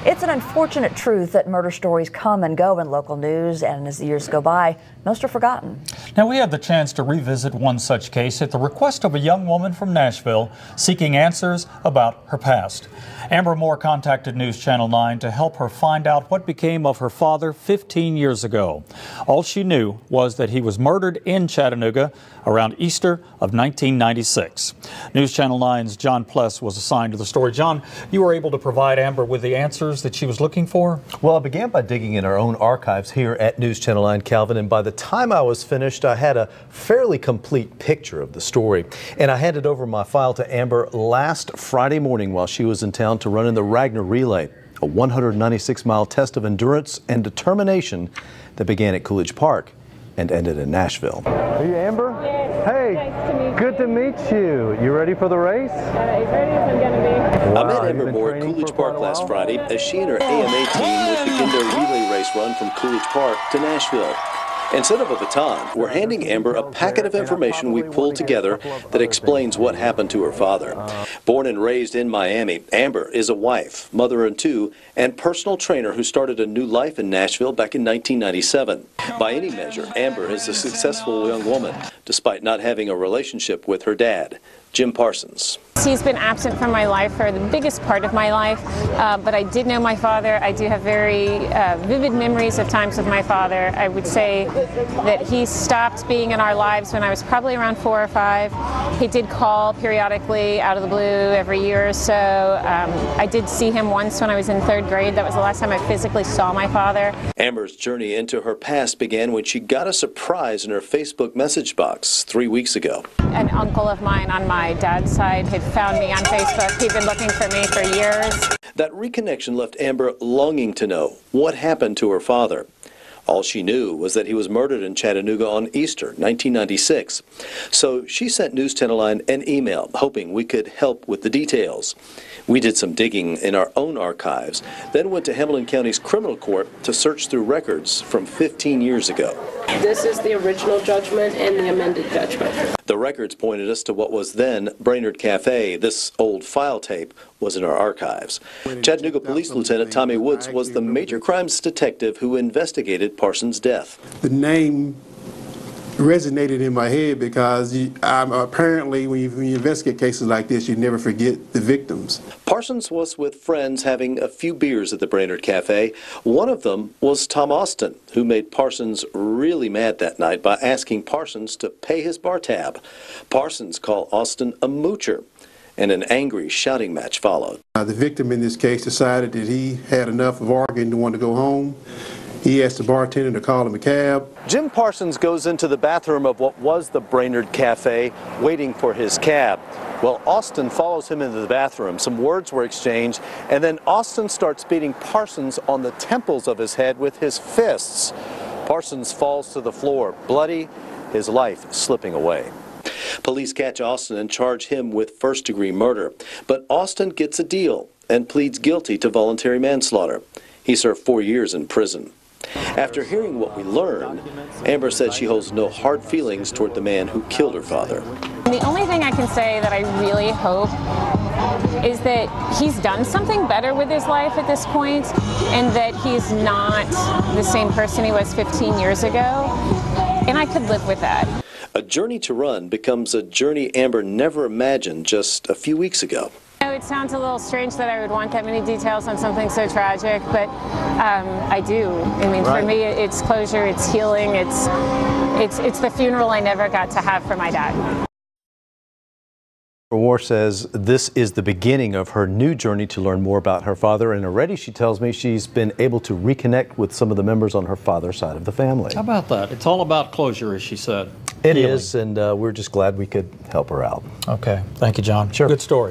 It's an unfortunate truth that murder stories come and go in local news, and as the years go by, most are forgotten. Now, we had the chance to revisit one such case at the request of a young woman from Nashville seeking answers about her past. Amber Moore contacted News Channel 9 to help her find out what became of her father 15 years ago. All she knew was that he was murdered in Chattanooga around Easter of 1996. News Channel 9's John Pless was assigned to the story. John, you were able to provide Amber with the answers that she was looking for? Well, I began by digging in our own archives here at News Channel 9, Calvin, and by the time I was finished, I had a fairly complete picture of the story. And I handed over my file to Amber last Friday morning while she was in town to run in the Ragnar Relay, a 196-mile test of endurance and determination that began at Coolidge Park and ended in Nashville. Are you Amber? Yes. Hey, nice to meet you. Good to meet you. You ready for the race? As ready as I'm going to be. Wow, I met Amber Moore at Coolidge Park last Friday as she and her AMA team would begin their relay race run from Coolidge Park to Nashville. Instead of a baton, we're handing Amber a packet of information we pulled together that explains what happened to her father. Born and raised in Miami, Amber is a wife, mother of two, and personal trainer who started a new life in Nashville back in 1997. By any measure, Amber is a successful young woman, despite not having a relationship with her dad, Jim Parsons. He's been absent from my life for the biggest part of my life, but I did know my father. I do have very vivid memories of times with my father. I would say that he stopped being in our lives when I was probably around 4 or 5. He did call periodically out of the blue every year or so. I did see him once when I was in 3rd grade. That was the last time I physically saw my father. Amber's journey into her past began when she got a surprise in her Facebook message box 3 weeks ago. An uncle of mine on my dad's side had found me on Facebook. He'd been looking for me for years. That reconnection left Amber longing to know what happened to her father. All she knew was that he was murdered in Chattanooga on Easter, 1996. So she sent News Channel 9 an email, hoping we could help with the details. We did some digging in our own archives, then went to Hamilton County's criminal court to search through records from 15 years ago. This is the original judgment and the amended judgment. The records pointed us to what was then Brainerd Cafe. This old file tape was in our archives. Chattanooga Police Lieutenant Tommy Woods was the major crimes detective who investigated Parsons' death. The name resonated in my head because apparently when you investigate cases like this, you never forget the victims. Parsons was with friends having a few beers at the Brainerd Cafe. One of them was Tom Austin, who made Parsons really mad that night by asking Parsons to pay his bar tab. Parsons called Austin a moocher, and an angry shouting match followed. The victim in this case decided that he had enough of arguing and wanted to go home. He asked the bartender to call him a cab. Jim Parsons goes into the bathroom of what was the Brainerd Cafe, waiting for his cab. Well, Austin follows him into the bathroom. Some words were exchanged, and then Austin starts beating Parsons on the temples of his head with his fists. Parsons falls to the floor, bloody, his life slipping away. Police catch Austin and charge him with first-degree murder. But Austin gets a deal and pleads guilty to voluntary manslaughter. He served 4 years in prison. After hearing what we learned, Amber said she holds no hard feelings toward the man who killed her father. The only thing I can say that I really hope is that he's done something better with his life at this point, and that he's not the same person he was 15 years ago, and I could live with that. A journey to run becomes a journey Amber never imagined just a few weeks ago. It sounds a little strange that I would want that many details on something so tragic, but I do. I mean, for me, it's closure, it's healing, it's the funeral I never got to have for my dad. Moore says this is the beginning of her new journey to learn more about her father, and already she tells me she's been able to reconnect with some of the members on her father's side of the family. How about that? It's all about closure, as she said. It is, and we're just glad we could help her out. Okay. Thank you, John. Sure. Good story.